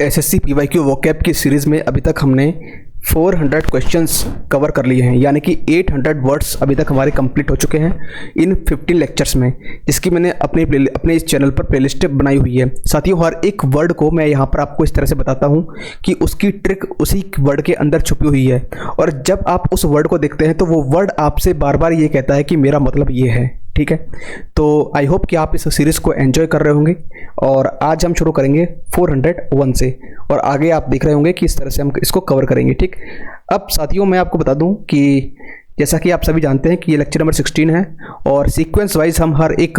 SSC PYQ vocab की series में अभी तक हमने 400 क्वेश्चंस कवर कर लिए हैं, यानी कि 800 वर्ड्स अभी तक हमारे कंप्लीट हो चुके हैं इन 15 लेक्चर्स में, जिसकी मैंने अपने इस चैनल पर प्लेलिस्ट बनाई हुई है। साथियों, हर एक वर्ड को मैं यहाँ पर आपको इस तरह से बताता हूँ कि उसकी ट्रिक उसी वर्ड के अंदर छुपी हुई है, और जब आप उस वर्ड को देखते हैं तो वो वर्ड आपसे बार बार ये कहता है कि मेरा मतलब ये है। ठीक है, तो आई होप कि आप इस सीरीज़ को एंजॉय कर रहे होंगे। और आज हम शुरू करेंगे 401 से, और आगे आप देख रहे होंगे कि इस तरह से हम इसको कवर करेंगे। ठीक, अब साथियों मैं आपको बता दूं कि जैसा कि आप सभी जानते हैं कि ये लेक्चर नंबर 16 है, और सीक्वेंस वाइज हम हर एक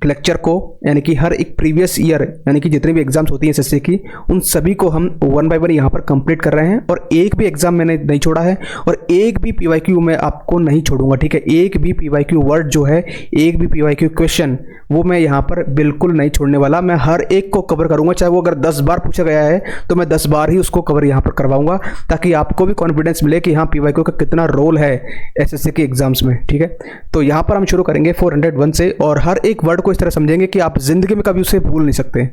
लेक्चर को, यानी कि हर एक प्रीवियस ईयर, यानी कि जितने भी एग्जाम्स होती हैं एसएससी की, उन सभी को हम 1 बाय 1 यहाँ पर कंप्लीट कर रहे हैं। और एक भी एग्जाम मैंने नहीं छोड़ा है, और एक भी पीवाईक्यू मैं आपको नहीं छोड़ूंगा। ठीक है, एक भी पीवाईक्यू वर्ड जो है, एक भी पीवाईक्यू क्वेश्चन, वो मैं यहाँ पर बिल्कुल नहीं छोड़ने वाला। मैं हर एक को कवर करूंगा, चाहे वो अगर 10 बार पूछा गया है तो मैं 10 बार ही उसको कवर यहाँ पर करवाऊंगा, ताकि आपको भी कॉन्फिडेंस मिले कि हाँ पीवाईक्यू का कितना रोल है एसएससी के एग्जाम्स में। ठीक है, तो यहाँ पर हम शुरू करेंगे 401 से, और हर एक वर्ड को इस तरह समझेंगे कि आप जिंदगी में कभी उसे भूल नहीं सकते।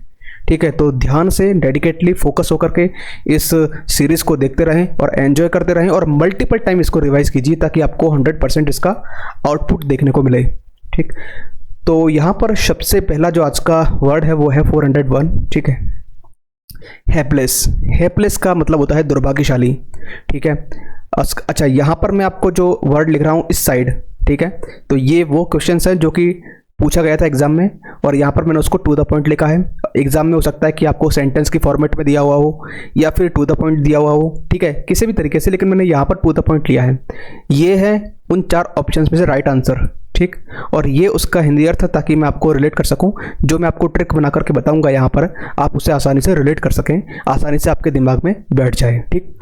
ठीक है, तो ध्यान से डेडिकेटली फोकस होकर के इस सीरीज को देखते रहें और एंजॉय करते रहें, और मल्टीपल टाइम इसको रिवाइज कीजिए ताकि आपको 100% इसका आउटपुट देखने को मिले। ठीक, तो यहाँ पर सबसे पहला जो आज का वर्ड है वो है 401। ठीक है, हेल्पलेस। हेल्पलेस का मतलब होता है दुर्भाग्यशाली। ठीक है, अच्छा यहाँ पर मैं आपको जो वर्ड लिख रहा हूँ इस साइड, ठीक है, तो ये वो क्वेश्चन है जो कि पूछा गया था एग्जाम में, और यहाँ पर मैंने उसको टू द पॉइंट लिखा है। एग्जाम में हो सकता है कि आपको सेंटेंस की फॉर्मेट में दिया हुआ हो या फिर टू द पॉइंट दिया हुआ हो, ठीक है, किसी भी तरीके से, लेकिन मैंने यहाँ पर टू द पॉइंट लिया है। ये है उन 4 ऑप्शंस में से राइट आंसर। ठीक, और ये उसका हिंदी अर्थ है, ताकि मैं आपको रिलेट कर सकूं। जो मैं आपको ट्रिक बना करके बताऊंगा यहाँ पर, आप उसे आसानी से रिलेट कर सकें, आसानी से आपके दिमाग में बैठ जाए। ठीक,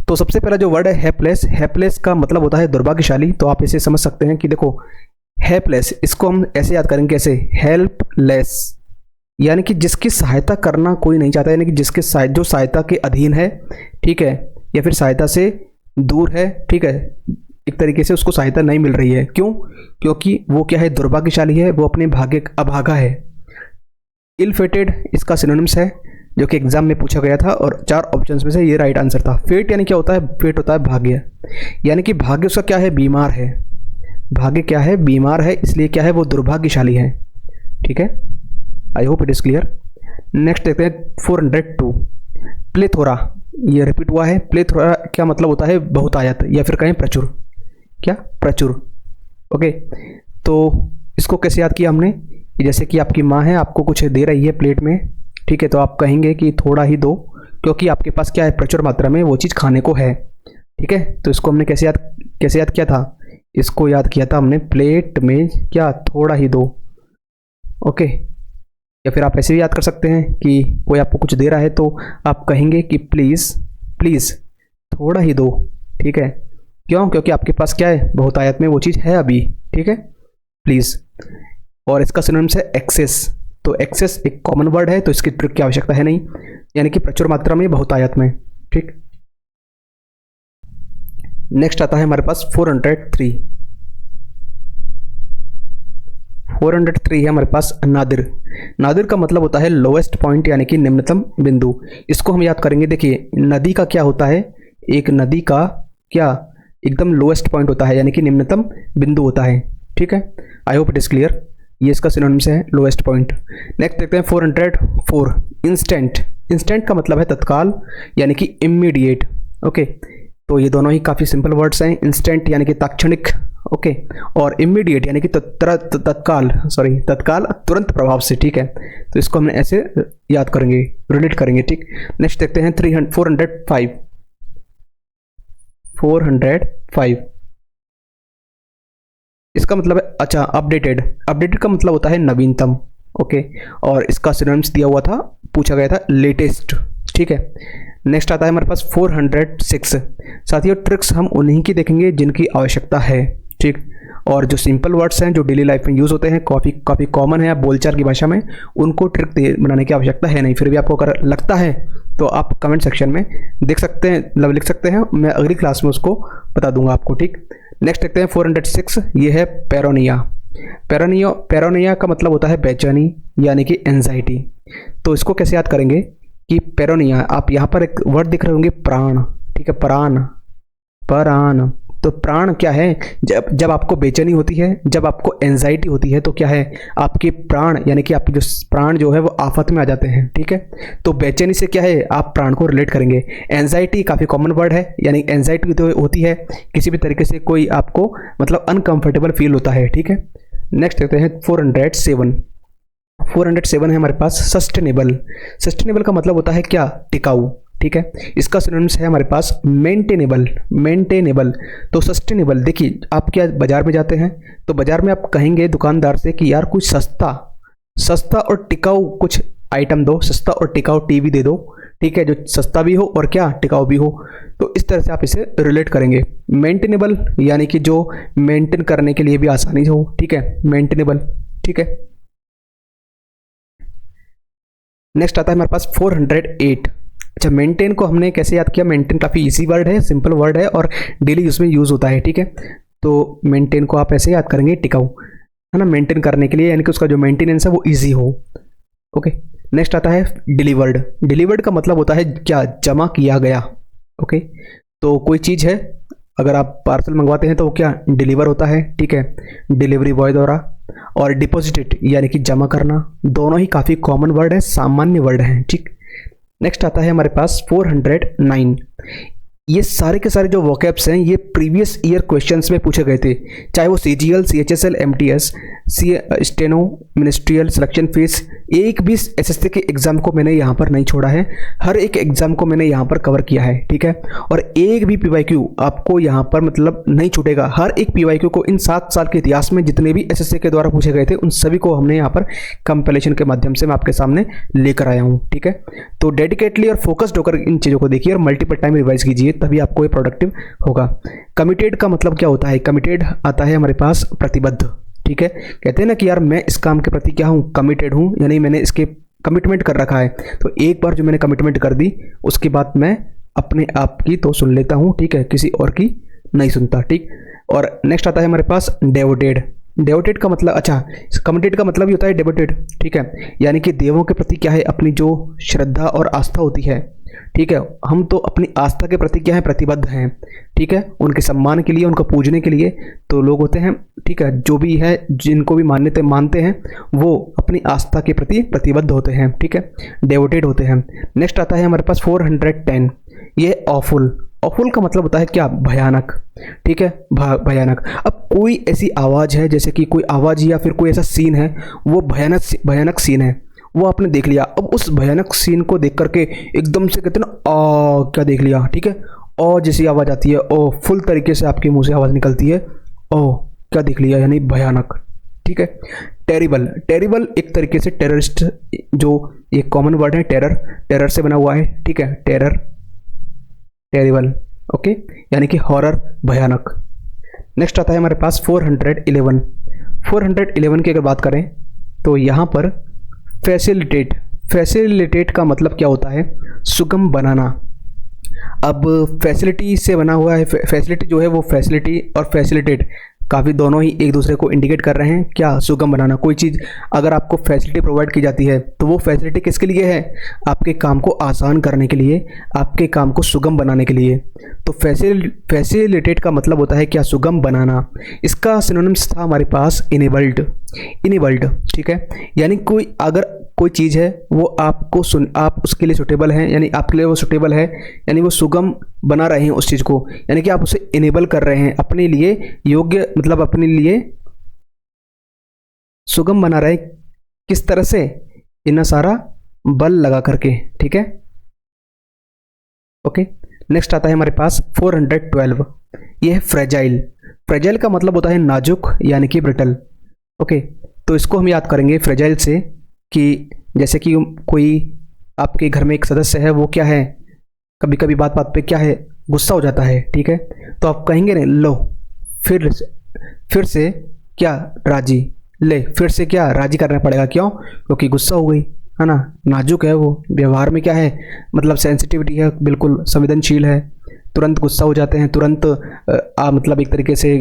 तो सबसे पहला जो वर्ड है हेल्पलेस। हेल्पलेस का मतलब होता है दुर्भाग्यशाली। तो आप इसे समझ सकते हैं कि देखो, हेल्पलेस, इसको हम ऐसे याद करेंगे, कैसे, हेल्पलेस यानी कि जिसकी सहायता करना कोई नहीं चाहता, यानी कि जिसके जो सहायता के अधीन है, ठीक है, या फिर सहायता से दूर है। ठीक है, एक तरीके से उसको सहायता नहीं मिल रही है। क्यों? क्योंकि वो क्या है, दुर्भाग्यशाली है, वो अपने भाग्य अभागा है। इल फेटेड इसका सिनोनिम्स है, जो कि एग्जाम में पूछा गया था, और 4 ऑप्शंस में से ये राइट आंसर था। फेट यानी क्या होता है? फेट होता है भाग्य, यानी कि भाग्य उसका क्या है, बीमार है। भाग्य क्या है, बीमार है, इसलिए क्या है, वो दुर्भाग्यशाली है। ठीक है, I hope it is clear. Next देखते हैं 402। प्लेथोरा, ये रिपीट हुआ है। प्लेथोरा क्या मतलब होता है, बहुतायत, या फिर कहें प्रचुर। क्या? प्रचुर। ओके, तो इसको कैसे याद किया हमने? जैसे कि आपकी माँ है, आपको कुछ दे रही है प्लेट में, ठीक है, तो आप कहेंगे कि थोड़ा ही दो, क्योंकि आपके पास क्या है, प्रचुर मात्रा में वो चीज़ खाने को है। ठीक है, तो इसको हमने कैसे याद किया था? इसको याद किया था हमने, प्लेट में क्या, थोड़ा ही दो। ओके, या फिर आप ऐसे भी याद कर सकते हैं कि कोई आपको कुछ दे रहा है तो आप कहेंगे कि प्लीज़ प्लीज़ थोड़ा ही दो। ठीक है, क्यों? क्योंकि आपके पास क्या है, बहुतायत में वो चीज़ है अभी। ठीक है, प्लीज़। और इसका सिनोनिम्स है एक्सेस। तो एक्सेस एक कॉमन वर्ड है, तो इसकी ट्रिक की आवश्यकता है नहीं, यानी कि प्रचुर मात्रा में, बहुतायत में। ठीक, नेक्स्ट आता है हमारे पास 403। 403 है हमारे पास नादिर। नादिर का मतलब होता है लोएस्ट पॉइंट, यानी कि निम्नतम बिंदु। इसको हम याद करेंगे। देखिए, नदी का क्या होता है, एक नदी का क्या, एकदम लोएस्ट पॉइंट होता है, यानी कि निम्नतम बिंदु होता है। ठीक है, I hope it is clear. ये इसका सिनोनिम्स है, लोएस्ट पॉइंट। नेक्स्ट देखते हैं 404। इंस्टेंट। इंस्टेंट का मतलब है तत्काल, यानी कि इमीडिएट। ओके, तो ये दोनों ही काफ़ी सिंपल वर्ड्स हैं। इंस्टेंट यानी कि तात्क्षणिक, ओके, और इमीडिएट यानी कि तत्काल, तुरंत प्रभाव से। ठीक है, तो इसको हमने ऐसे याद करेंगे, रिलेट करेंगे। ठीक, नेक्स्ट देखते हैं 405। 405 इसका मतलब है, अच्छा, अपडेटेड। अपडेटेड का मतलब होता है नवीनतम। ओके, और इसका सिनोनिम्स दिया हुआ था, पूछा गया था, लेटेस्ट। ठीक है, नेक्स्ट आता है हमारे पास 406। साथियों, ट्रिक्स हम उन्हीं की देखेंगे जिनकी आवश्यकता है। ठीक, और जो सिंपल वर्ड्स हैं, जो डेली लाइफ में यूज़ होते हैं, काफ़ी कॉमन है बोलचाल की भाषा में, उनको ट्रिक बनाने की आवश्यकता है नहीं। फिर भी आपको अगर लगता है तो आप कमेंट सेक्शन में देख सकते हैं, मतलब लिख सकते हैं, मैं अगली क्लास में उसको बता दूंगा आपको। ठीक, नेक्स्ट देखते हैं 406। ये है पेरोनिया। पेरोनिया का मतलब होता है बेचैनी, यानी कि एंजाइटी। तो इसको कैसे याद करेंगे कि पेरोनिया, आप यहाँ पर एक वर्ड दिख रहे होंगे प्राण, ठीक है, प्राण, प्राण। तो प्राण क्या है, जब आपको बेचैनी होती है, जब आपको एंजाइटी होती है, तो क्या है, आपके प्राण यानी कि आपके जो प्राण जो है वो आफत में आ जाते हैं, ठीक है। तो बेचैनी से क्या है, आप प्राण को रिलेट करेंगे। एंजाइटी काफ़ी कॉमन वर्ड है, यानी एंजाइटी तो होती है किसी भी तरीके से कोई आपको मतलब अनकंफर्टेबल फील होता है, ठीक है। नेक्स्ट देखते हैं 407। 407 है हमारे पास सस्टेनेबल। सस्टेनेबल का मतलब होता है क्या, टिकाऊ, ठीक है। इसका सिनोनिम्स है हमारे पास मेंटेनेबल, मेंटेनेबल। तो सस्टेनेबल, देखिए आप क्या बाजार में जाते हैं तो बाजार में आप कहेंगे दुकानदार से कि यार कुछ सस्ता, सस्ता और टिकाऊ कुछ आइटम दो, सस्ता और टिकाऊ टीवी दे दो, ठीक है, जो सस्ता भी हो और क्या टिकाऊ भी हो। तो इस तरह से आप इसे रिलेट करेंगे। मेंटेनेबल यानी कि जो मेंटेन करने के लिए भी आसानी हो, ठीक है, मेंटेनेबल, ठीक है। नेक्स्ट आता है हमारे पास 408। अच्छा, मेंटेन को हमने कैसे याद किया, मेंटेन काफ़ी इजी वर्ड है, सिंपल वर्ड है और डेली उसमें यूज़ होता है, ठीक है। तो मेंटेन को आप ऐसे याद करेंगे, टिकाऊ, है ना, मेंटेन करने के लिए, यानी कि उसका जो मेंटेनेंस है वो इजी हो। ओके, नेक्स्ट आता है डिलीवर्ड। डिलीवर्ड का मतलब होता है क्या, जमा किया गया। ओके, तो कोई चीज़ है, अगर आप पार्सल मंगवाते हैं तो वो क्या डिलीवर होता है, ठीक है, डिलीवरी बॉय द्वारा। और डिपॉजिटेड यानी कि जमा करना, दोनों ही काफ़ी कॉमन वर्ड है, सामान्य वर्ड हैं, ठीक। नेक्स्ट आता है हमारे पास 409। ये सारे के सारे जो वोकैब्स हैं ये प्रीवियस ईयर क्वेश्चंस में पूछे गए थे, चाहे वो CGL, CHSL, MTS, steno, ministerial, selection fees, एक भी SSC के एग्जाम को मैंने यहाँ पर नहीं छोड़ा है, हर एक एग्जाम को मैंने यहाँ पर कवर किया है, ठीक है। और एक भी PYQ आपको यहाँ पर मतलब नहीं छूटेगा, हर एक PYQ को इन 7 साल के इतिहास में जितने भी SSC के द्वारा पूछे गए थे उन सभी को हमने यहाँ पर कंपैरिजन के माध्यम से मैं आपके सामने लेकर आया हूँ, ठीक है। तो डेडिकेटली और फोकस्ड होकर इन चीज़ों को देखिए और मल्टीपल टाइम रिवाइज कीजिए, तभी आपको ये प्रोडक्टिव होगा। कमिटेड का मतलब क्या होता है, कमिटेड आता है हमारे पास प्रतिबद्ध, ठीक है। कहते हैं ना कि यार मैं इस काम के प्रति क्या हूँ, कमिटेड हूँ, यानी मैंने इसके कमिटमेंट कर रखा है। तो एक बार जो मैंने कमिटमेंट कर दी उसके बाद मैं अपने आप की तो सुन लेता हूँ, ठीक है, किसी और की नहीं सुनता, ठीक। और नेक्स्ट आता है हमारे पास डेवोटेड। डेवोटेड का मतलब, अच्छा, कमिटेड का मतलब ही होता है डेवोटेड, ठीक है, यानी कि देवों के प्रति क्या है, अपनी जो श्रद्धा और आस्था होती है, ठीक है, हम तो अपनी आस्था के प्रति क्या है, प्रतिबद्ध हैं, ठीक है, उनके सम्मान के लिए, उनको पूजने के लिए तो लोग होते हैं, ठीक है, जो भी है, जिनको भी मान्यता मानते हैं वो अपनी आस्था के प्रति प्रतिबद्ध होते हैं, ठीक है, डेवोटेड होते हैं। नेक्स्ट आता है हमारे पास 410। ये ऑफुल। ऑफुल का मतलब होता है क्या, भयानक, ठीक है, भयानक। अब कोई ऐसी आवाज़ है, जैसे कि कोई आवाज़ या फिर कोई ऐसा सीन है, वो भयानक सीन है, वो आपने देख लिया। अब उस भयानक सीन को देख करके एकदम से कहते हैं ना, क्या देख लिया, ठीक है, जैसी आवाज़ आती है, फुल तरीके से आपके मुंह से आवाज़ निकलती है, क्या देख लिया, यानी भयानक, ठीक है। टेरिबल। टेरिबल एक तरीके से टेररिस्ट, जो एक कॉमन वर्ड है, टेरर से बना हुआ है, ठीक है, टेरर, टेरिबल, ओके, यानी कि हॉरर, भयानक। नेक्स्ट आता है हमारे पास 411। 411 की अगर बात करें तो यहाँ पर फैसिलिटेट। फैसिलिटेट का मतलब क्या होता है, सुगम बनाना। अब फैसिलिटी से बना हुआ है, फैसिलिटी जो है वो फैसिलिटी और फैसिलिटेट काफ़ी दोनों ही एक दूसरे को इंडिकेट कर रहे हैं, क्या, सुगम बनाना। कोई चीज़ अगर आपको फैसिलिटी प्रोवाइड की जाती है तो वो फैसिलिटी किसके लिए है, आपके काम को आसान करने के लिए, आपके काम को सुगम बनाने के लिए। तो फैसिलिटेट का मतलब होता है क्या, सुगम बनाना। इसका सिनोनिम्स था हमारे पास इनेबल्ड, इनेबल्ड, ठीक है, यानी कोई अगर कोई चीज़ है वो आपको आप उसके लिए सुटेबल हैं, यानी आपके लिए वो सुटेबल है, यानी वो सुगम बना रहे हैं उस चीज़ को, यानी कि आप उसे इनेबल कर रहे हैं, अपने लिए योग्य, मतलब अपने लिए सुगम बना रहे, किस तरह से, इतना सारा बल लगा करके, ठीक है, ओके। नेक्स्ट आता है हमारे पास 412। ये है फ्रेजाइल। फ्रेजाइल का मतलब होता है नाजुक, यानी कि ब्रिटल, ओके। तो इसको हम याद करेंगे फ्रेजाइल से कि जैसे कि कोई आपके घर में एक सदस्य है, वो क्या है, कभी कभी बात बात पे क्या है, गुस्सा हो जाता है, ठीक है, तो आप कहेंगे नहीं, लो फिर से क्या, राजी, ले फिर से क्या, राजी करना पड़ेगा, क्यों, क्योंकि गुस्सा हो गई, है ना, नाजुक है वो, व्यवहार में क्या है, मतलब सेंसिटिविटी है, बिल्कुल संवेदनशील है, तुरंत गुस्सा हो जाते हैं, तुरंत मतलब एक तरीके से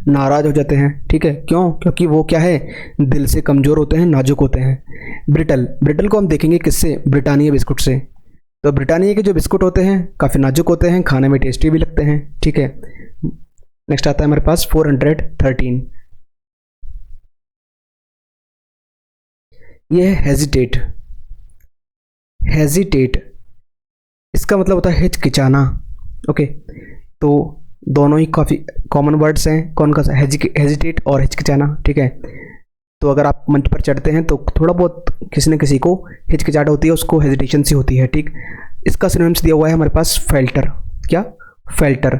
नाराज हो जाते हैं, ठीक है। क्यों? क्योंकि वो क्या है, दिल से कमज़ोर होते हैं, नाजुक होते हैं। ब्रिटल, ब्रिटल को हम देखेंगे किससे, ब्रिटानिया बिस्कुट से। तो ब्रिटानिया के जो बिस्कुट होते हैं काफ़ी नाजुक होते हैं, खाने में टेस्टी भी लगते हैं, ठीक है। नेक्स्ट आता है हमारे पास 413। ये है हेजिटेट। हेजिटेट इसका मतलब होता है हिचकिचाना, ओके। तो दोनों ही काफ़ी कॉमन वर्ड्स हैं, कौन का, हेजिटेट और हिचकिचाना, ठीक है। तो अगर आप मंच पर चढ़ते हैं तो थोड़ा बहुत किसी न किसी को हिचकिचाहट होती है, उसको हेजिटेशन सी होती है, ठीक। इसका सिनोनिम्स दिया हुआ है हमारे पास फेल्टर। क्या? फेल्टर।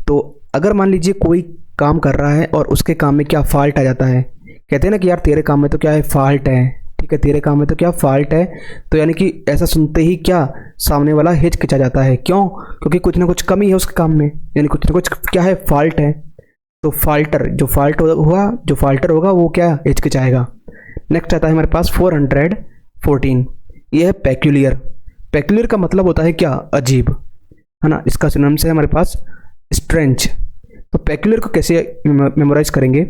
तो अगर मान लीजिए कोई काम कर रहा है और उसके काम में क्या फॉल्ट आ जाता है, कहते हैं ना कि यार तेरे काम में तो क्या है, फॉल्ट है, ठीक है, तेरे काम में तो क्या फॉल्ट है। तो यानी कि ऐसा सुनते ही क्या, सामने वाला हिचकिचा जाता है। क्यों? क्योंकि कुछ ना कुछ कमी है उसके काम में, यानी कुछ ना कुछ क्या है, फॉल्ट है। तो फाल्टर, जो फाल्टर होगा वो क्या, हिचकिचाएगा। नेक्स्ट आता है हमारे पास 414। ये है पेक्यूलियर। पेक्यूलियर का मतलब होता है क्या, अजीब, है ना। इसका सिनोनिम्स है हमारे पास स्ट्रेंज। तो पेक्यूलियर को कैसे मेमोराइज करेंगे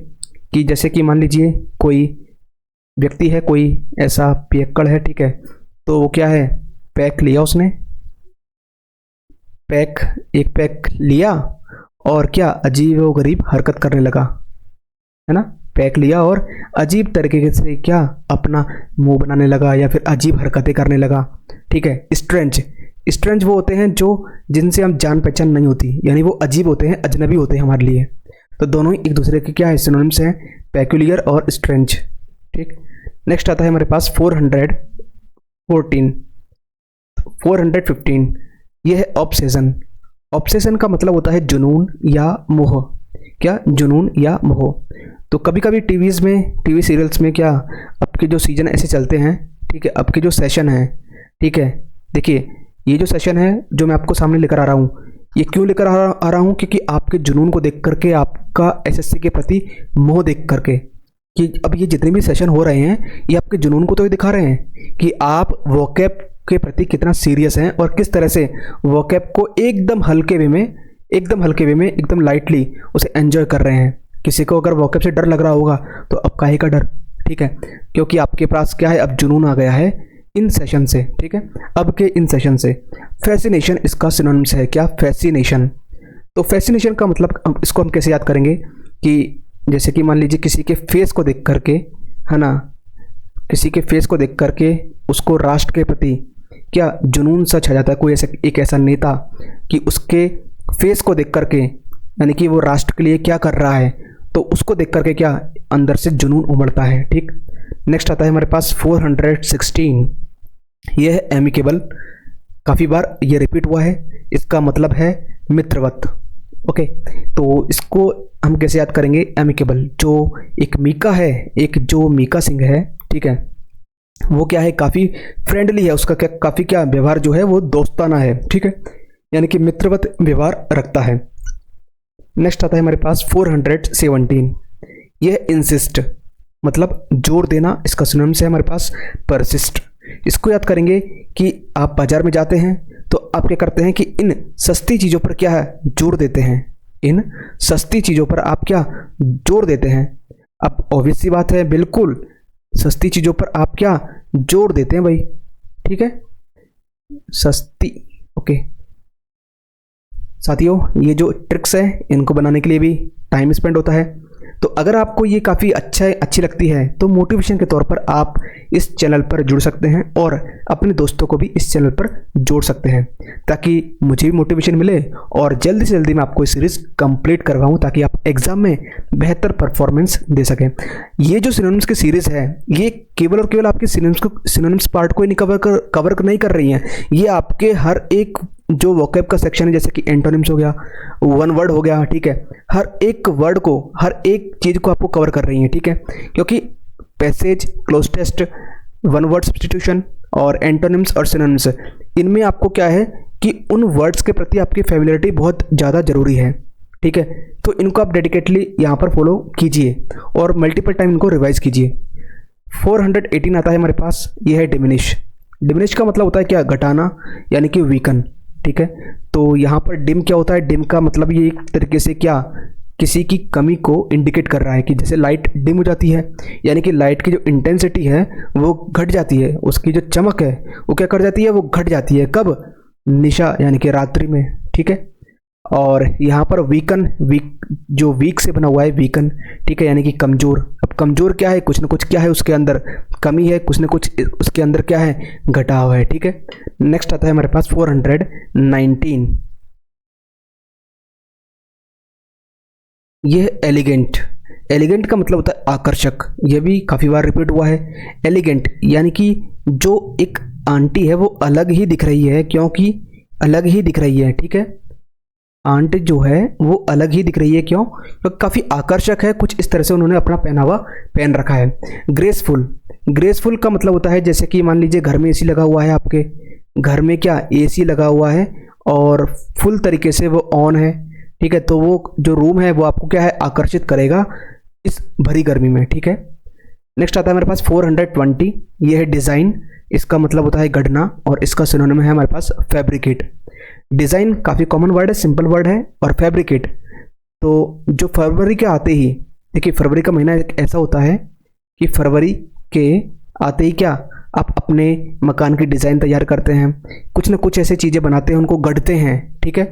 कि जैसे कि मान लीजिए कोई व्यक्ति है, कोई ऐसा पियक्कड़ है, ठीक है। तो वो क्या है, पैक लिया उसने, एक पैक लिया और क्या, अजीब व गरीब हरकत करने लगा, है ना। पैक लिया और अजीब तरीके से क्या, अपना मुंह बनाने लगा या फिर अजीब हरकतें करने लगा, ठीक है। स्ट्रेंज वो होते हैं जो जिनसे हम जान पहचान नहीं होती, यानी वो अजीब होते हैं, अजनबी होते हैं हमारे लिए। तो दोनों ही एक दूसरे के क्या है, सिनोनिम्स हैं, पेक्यूलियर और स्ट्रेंज, ठीक। नेक्स्ट आता है हमारे पास 415। ये है ऑब्सेशन। ऑब्सेशन का मतलब होता है जुनून या मोह। क्या? जुनून या मोह। तो कभी कभी टीवी सीरियल्स में क्या, अब के जो सीजन ऐसे चलते हैं, ठीक है, अब के जो सेशन है, ठीक है, देखिए ये जो सेशन है जो मैं आपको सामने लेकर आ रहा हूँ, ये क्यों लेकर आ रहा हूँ, क्योंकि आपके जुनून को देख करके, आपका एसएससी के प्रति मोह देख करके, कि अब ये जितने भी सेशन हो रहे हैं ये आपके जुनून को तो ये दिखा रहे हैं कि आप वोकैब के प्रति कितना सीरियस हैं और किस तरह से वोकैब को एकदम हल्के वे में, एकदम लाइटली उसे एंजॉय कर रहे हैं। किसी को अगर वोकैब से डर लग रहा होगा तो अब काहे का डर, ठीक है, क्योंकि आपके पास क्या है, अब जुनून आ गया है इन सेशन से, ठीक है, अब के इन सेशन से। फैसिनेशन इसका सिनोनिम्स है, क्या? फैसिनेशन। तो फैसिनेशन का मतलब इसको हम कैसे याद करेंगे कि जैसे कि मान लीजिए किसी के फेस को देख करके, है ना, किसी के फेस को देख करके उसको राष्ट्र के प्रति क्या जुनून सा छा जाता है, कोई एक ऐसा नेता कि उसके फेस को देख करके, यानी कि वो राष्ट्र के लिए क्या कर रहा है, तो उसको देख करके क्या अंदर से जुनून उमड़ता है, ठीक। नेक्स्ट आता है हमारे पास 416। ये है एमिकेबल। काफ़ी बार ये रिपीट हुआ है। इसका मतलब है मित्रवत, ओके। तो इसको हम कैसे याद करेंगे, एमिकेबल। जो एक मीका है, एक जो मीका सिंह है, ठीक है, वो क्या है, काफ़ी फ्रेंडली है, उसका क्या काफ़ी क्या व्यवहार जो है वो दोस्ताना है, ठीक है, यानी कि मित्रवत व्यवहार रखता है। नेक्स्ट आता है हमारे पास 417। यह इंसिस्ट, मतलब जोर देना। इसका सिनोनिम्स है हमारे पास परसिस्ट। इसको याद करेंगे कि आप बाजार में जाते हैं तो आप क्या करते हैं कि इन सस्ती चीज़ों पर क्या है, जोर देते हैं। इन सस्ती चीज़ों पर आप क्या जोर देते हैं। अब ऑब्वियस सी बात है, बिल्कुल सस्ती चीज़ों पर आप क्या जोर देते हैं भाई, ठीक है, सस्ती, ओके। साथियों, ये जो ट्रिक्स है इनको बनाने के लिए भी टाइम स्पेंड होता है। तो अगर आपको ये काफ़ी अच्छी लगती है तो मोटिवेशन के तौर पर आप इस चैनल पर जुड़ सकते हैं और अपने दोस्तों को भी इस चैनल पर जोड़ सकते हैं, ताकि मुझे भी मोटिवेशन मिले और जल्दी से जल्दी मैं आपको इस सीरीज़ कंप्लीट करवाऊँ, ताकि आप एग्ज़ाम में बेहतर परफॉर्मेंस दे सकें। ये जो सिनोनिम्स की सीरीज़ है ये केवल और केवल आपके सिनोनिम्स पार्ट को ही कवर नहीं कर रही हैं, ये आपके हर एक जो वोकैब का सेक्शन है, जैसे कि एंटोनिम्स हो गया, वन वर्ड हो गया, ठीक है, हर एक वर्ड को, हर एक चीज़ को आपको कवर कर रही हैं, ठीक है, क्योंकि passage, close test, one word substitution और एंटोनिम्स और सिनोनिम्स, इनमें आपको क्या है कि उन वर्ड्स के प्रति आपकी फेमिलियरिटी बहुत ज़्यादा ज़रूरी है, ठीक है। तो इनको आप डेडिकेटली यहाँ पर फॉलो कीजिए और मल्टीपल टाइम इनको रिवाइज कीजिए। 418 आता है हमारे पास, ये है डिमिनिश। डिमिनिश का मतलब होता है क्या, घटाना, यानी कि वीकन, ठीक है। तो यहाँ पर डिम क्या होता है, डिम का मतलब ये एक तरीके से क्या किसी की कमी को इंडिकेट कर रहा है कि जैसे लाइट डिम हो जाती है, यानी कि लाइट की जो इंटेंसिटी है वो घट जाती है, उसकी जो चमक है वो क्या कर जाती है, वो घट जाती है। कब? निशा यानी कि रात्रि में, ठीक है। और यहाँ पर वीकन, जो वीक से बना हुआ है वीकन, ठीक है, यानी कि कमज़ोर। अब कमज़ोर क्या है? कुछ ना कुछ क्या है उसके अंदर कमी है, कुछ ना कुछ उसके अंदर क्या है, घटाव है, ठीक है। नेक्स्ट आता है हमारे पास 419, यह एलिगेंट। एलिगेंट का मतलब होता है आकर्षक, यह भी काफ़ी बार रिपीट हुआ है। एलिगेंट यानी कि जो एक आंटी है वो अलग ही दिख रही है, क्योंकि अलग ही दिख रही है, ठीक है। आंट जो है वो अलग ही दिख रही है, क्यों? तो काफ़ी आकर्षक है, कुछ इस तरह से उन्होंने अपना पहनावा पहन रखा है। ग्रेसफुल, ग्रेसफुल का मतलब होता है जैसे कि मान लीजिए घर में एसी लगा हुआ है, आपके घर में क्या एसी लगा हुआ है और फुल तरीके से वो ऑन है, ठीक है, तो वो जो रूम है वो आपको क्या है, आकर्षित करेगा इस भरी गर्मी में, ठीक है। नेक्स्ट आता है हमारे पास 420, ये है डिज़ाइन, इसका मतलब होता है गढ़ना और इसका सिनोनिम है हमारे पास फैब्रिकेट। डिज़ाइन काफ़ी कॉमन वर्ड है, सिंपल वर्ड है, और फैब्रिकेट तो जो फरवरी के आते ही, देखिए फरवरी का महीना एक ऐसा होता है कि फरवरी के आते ही क्या आप अपने मकान की डिज़ाइन तैयार करते हैं, कुछ ना कुछ ऐसे चीज़ें बनाते हैं, उनको गढ़ते हैं, ठीक है,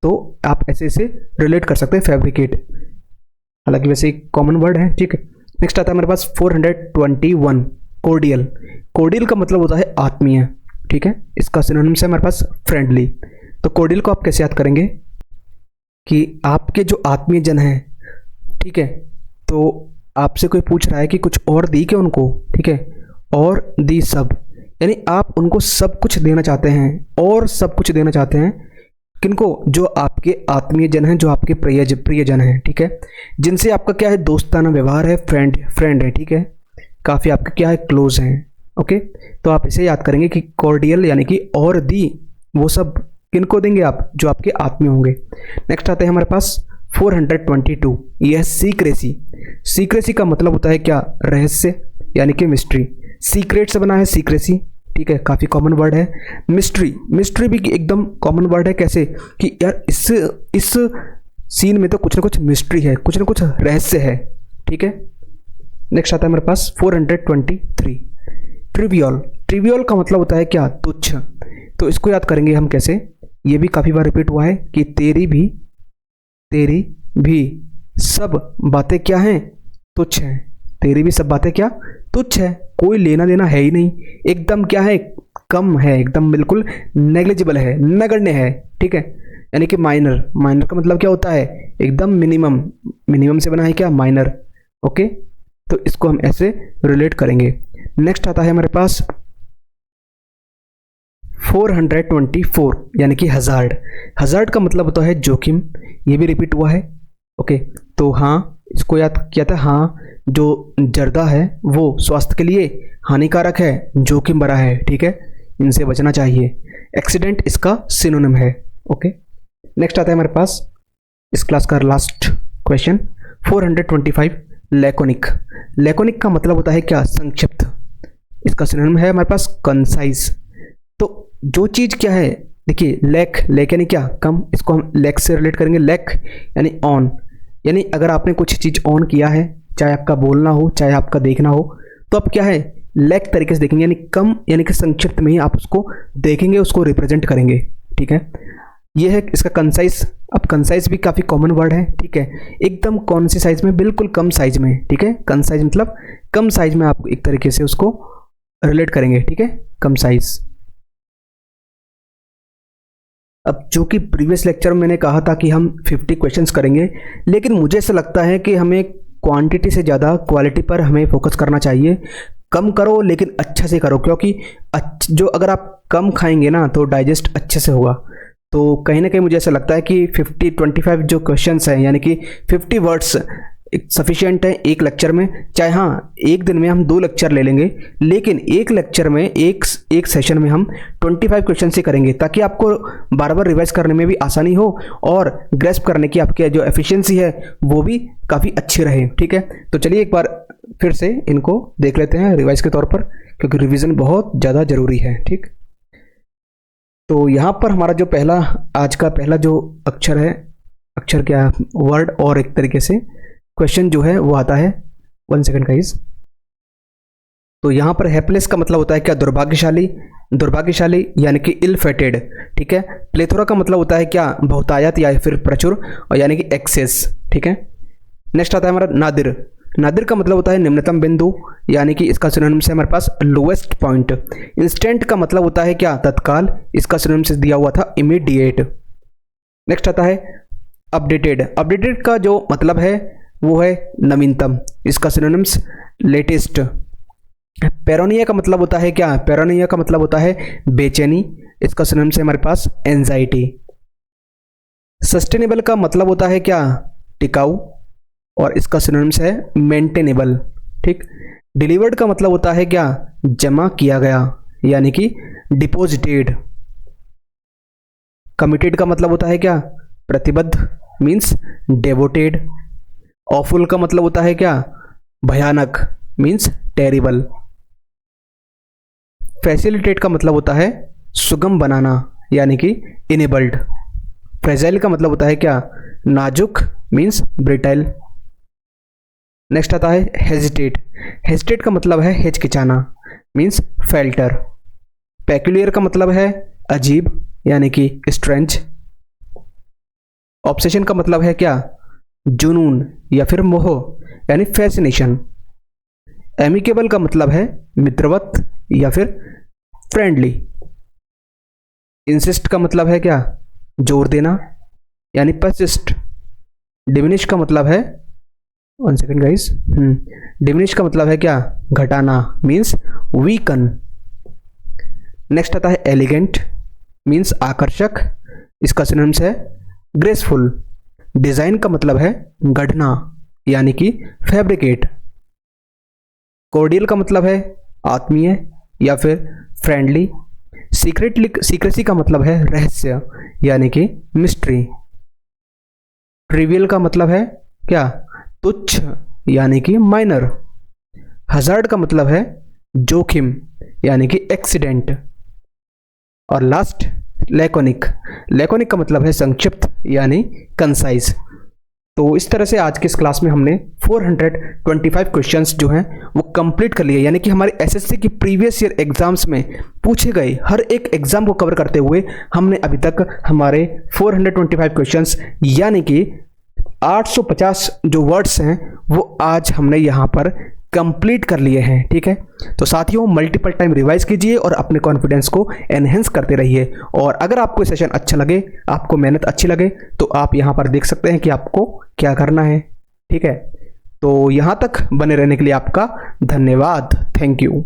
तो आप ऐसे ऐसे रिलेट कर सकते हैं फैब्रिकेट, हालांकि वैसे एक कॉमन वर्ड है, ठीक है। नेक्स्ट आता है हमारे पास 421, कोर्डियल। कोर्डियल का मतलब होता है आत्मीय, ठीक है, इसका सिनोनिम है हमारे पास फ्रेंडली। तो कोर्डियल को आप कैसे याद करेंगे कि आपके जो आत्मीय जन हैं, ठीक है, तो आपसे कोई पूछ रहा है कि कुछ और दी क्या उनको, ठीक है, और दी सब, यानी आप उनको सब कुछ देना चाहते हैं और सब कुछ देना चाहते हैं, किनको? जो आपके आत्मीय जन हैं, जो आपके प्रियजन हैं, ठीक है, जिनसे आपका क्या है, दोस्ताना व्यवहार है, फ्रेंड है, ठीक है, काफ़ी आपके क्या है, क्लोज हैं, ओके। तो आप इसे याद करेंगे कि कॉर्डियल यानी कि और दी, वो सब किनको देंगे आप? जो आपके आत्मीय होंगे। नेक्स्ट आते हैं हमारे पास 422, यह सीक्रेसी। सीक्रेसी का मतलब होता है क्या? रहस्य यानी कि मिस्ट्री। सीक्रेट से बना है सीक्रेसी, ठीक है, काफ़ी कॉमन वर्ड है। मिस्ट्री, मिस्ट्री भी एकदम कॉमन वर्ड है, कैसे कि यार इस सीन में तो कुछ ना कुछ मिस्ट्री है, कुछ ना कुछ रहस्य है, ठीक है। नेक्स्ट आता है हमारे पास 423, ट्रिवियल। ट्रिवियल का मतलब होता है क्या? तुच्छ। तो इसको याद करेंगे हम कैसे? ये भी काफ़ी बार रिपीट हुआ है कि तेरी भी सब बातें क्या हैं? तुच्छ हैं। तेरी भी सब बातें क्या? तुच्छ है, कोई लेना देना है ही नहीं, एकदम क्या है, कम है, एकदम बिल्कुल नेग्लिजिबल है, नगण्य है, ठीक है, यानी कि माइनर। माइनर का मतलब क्या होता है? एकदम मिनिमम, मिनिमम से बना है क्या? Minor, okay. तो इसको हम ऐसे रिलेट करेंगे। नेक्स्ट आता है हमारे पास 424, यानी कि हजार्ड। हजार्ड का मतलब होता है जोखिम, ये भी रिपीट हुआ है, ओके। तो हाँ, इसको याद किया था, हाँ, जो जर्दा है वो स्वास्थ्य के लिए हानिकारक है, जोखिम भरा है, ठीक है, इनसे बचना चाहिए। एक्सीडेंट इसका सिनोनिम है, ओके। नेक्स्ट आता है हमारे पास इस क्लास का लास्ट क्वेश्चन 425, लैकोनिक। लैकोनिक का मतलब होता है क्या? संक्षिप्त। इसका सिनोनिम है हमारे पास कंसाइज। तो जो चीज़ क्या है, देखिए लैक, लैक यानी क्या? कम, इसको हम लैक से रिलेट करेंगे। लैक यानी ऑन, यानी अगर आपने कुछ चीज़ ऑन किया है, चाहे आपका बोलना हो, चाहे आपका देखना हो, तो आप क्या है, लैक तरीके से देखेंगे, यानी कम, यानी कि संक्षिप्त में ही आप उसको देखेंगे, उसको रिप्रेजेंट करेंगे, ठीक है। ये है इसका कंसाइज। अब कंसाइज भी काफ़ी कॉमन वर्ड है, ठीक है, एकदम कौन सी साइज में? बिल्कुल कम साइज में, ठीक है। कंसाइज मतलब कम साइज में आप एक तरीके से उसको रिलेट करेंगे, ठीक है, कम साइज। अब जो कि प्रीवियस लेक्चर में मैंने कहा था कि हम 50 क्वेश्चंस करेंगे, लेकिन मुझे ऐसा लगता है कि हमें क्वांटिटी से ज़्यादा क्वालिटी पर हमें फोकस करना चाहिए। कम करो लेकिन अच्छा से करो, क्योंकि जो अगर आप कम खाएंगे ना तो डाइजेस्ट अच्छे से होगा। तो कहीं ना कहीं मुझे ऐसा लगता है कि 25 जो क्वेश्चंस हैं, यानी कि 50 वर्ड्स सफिशिएंट है एक लेक्चर में। चाहे हाँ एक दिन में हम 2 लेक्चर ले लेंगे, लेकिन एक लेक्चर में एक सेशन में हम 25 क्वेश्चन से करेंगे, ताकि आपको बार बार रिवाइज करने में भी आसानी हो और ग्रेस्प करने की आपकी जो एफिशिएंसी है वो भी काफ़ी अच्छी रहे, ठीक है। तो चलिए एक बार फिर से इनको देख लेते हैं रिवाइज के तौर पर, क्योंकि रिवीजन बहुत ज़्यादा ज़रूरी है, ठीक। तो यहाँ पर हमारा जो आज का पहला जो अक्षर है अक्षर क्या वर्ड और एक तरीके से क्वेश्चन जो है वो आता है। 1 सेकंड गाइस। तो यहाँ पर हैप्पीनेस का मतलब होता है क्या, दुर्भाग्यशाली, दुर्भाग्यशाली यानी कि इल फेटेड, ठीक है। प्लेथोरा का मतलब होता है क्या, बहुतायत या फिर प्रचुर, और यानी कि एक्सेस, ठीक है। नेक्स्ट आता है हमारा नादिर। नादिर का मतलब होता है निम्नतम बिंदु, यानी कि इसका सिनोनिम्स है हमारे पास लोएस्ट पॉइंट। इंस्टेंट का मतलब होता है क्या, तत्काल, इसका सिनोनिम्स दिया हुआ था इमीडिएट। नेक्स्ट आता है अपडेटेड। अपडेटेड का जो मतलब है वो है नवीनतम, इसका सिनोनिम्स लेटेस्ट। पेरोनिया का मतलब होता है क्या, पेरोनिया का मतलब होता है बेचैनी, इसका सिनोनिम्स है हमारे पास एंजाइटी। सस्टेनेबल का मतलब होता है क्या, टिकाऊ, और इसका सिनोनिम्स है मेंटेनेबल, ठीक। डिलीवर्ड का मतलब होता है क्या, जमा किया गया, यानी कि डिपॉजिटेड। कमिटेड का मतलब होता है क्या, प्रतिबद्ध, मीन्स डेवोटेड। ऑफुल का मतलब होता है क्या, भयानक, मीन्स टेरिबल। फैसिलिटेट का मतलब होता है सुगम बनाना, यानी कि इनेबल्ड। फ्रेजाइल का मतलब होता है क्या, नाजुक, मीन्स ब्रिटाइल। नेक्स्ट आता है हेजिटेट। हेजिटेट का मतलब है हिचकिचाना, मीन्स फेल्टर। पेक्यूलियर का मतलब है अजीब, यानी कि स्ट्रेंज। ऑब्सेशन का मतलब है क्या, जुनून या फिर मोह, यानी फैसिनेशन। एमिकेबल का मतलब है मित्रवत या फिर फ्रेंडली। इंसिस्ट का मतलब है क्या, जोर देना, यानी परसिस्ट। डिमिनिश का मतलब है, 1 सेकेंड गाइस, डिमिनिश का मतलब है क्या, घटाना, मीन्स वीकन। नेक्स्ट आता है एलिगेंट, मीन्स आकर्षक, इसका सिनोनिम्स है ग्रेसफुल। डिजाइन का मतलब है गढ़ना, यानी कि फैब्रिकेट। कॉर्डियल का मतलब है आत्मीय या फिर फ्रेंडली। सीक्रेसी का मतलब है रहस्य, यानी कि मिस्ट्री। ट्रिवियल का मतलब है क्या, तुच्छ, यानी कि माइनर। हजार्ड का मतलब है जोखिम, यानी कि एक्सीडेंट। और लास्ट लैकोनिक। लैकोनिक का मतलब है संक्षिप्त, यानी कंसाइज। तो इस तरह से आज की इस क्लास में हमने 425 क्वेश्चंस जो हैं वो कंप्लीट कर लिए, यानी कि हमारे एसएससी की प्रीवियस ईयर एग्जाम्स में पूछे गए हर एक एग्जाम को कवर करते हुए हमने अभी तक हमारे 425 क्वेश्चंस यानी कि 850 जो वर्ड्स हैं वो आज हमने यहाँ पर कंप्लीट कर लिए हैं, ठीक है। तो साथियों मल्टीपल टाइम रिवाइज कीजिए और अपने कॉन्फिडेंस को एनहेंस करते रहिए। और अगर आपको सेशन अच्छा लगे, आपको मेहनत अच्छी लगे, तो आप यहाँ पर देख सकते हैं कि आपको क्या करना है, ठीक है। तो यहाँ तक बने रहने के लिए आपका धन्यवाद। Thank you.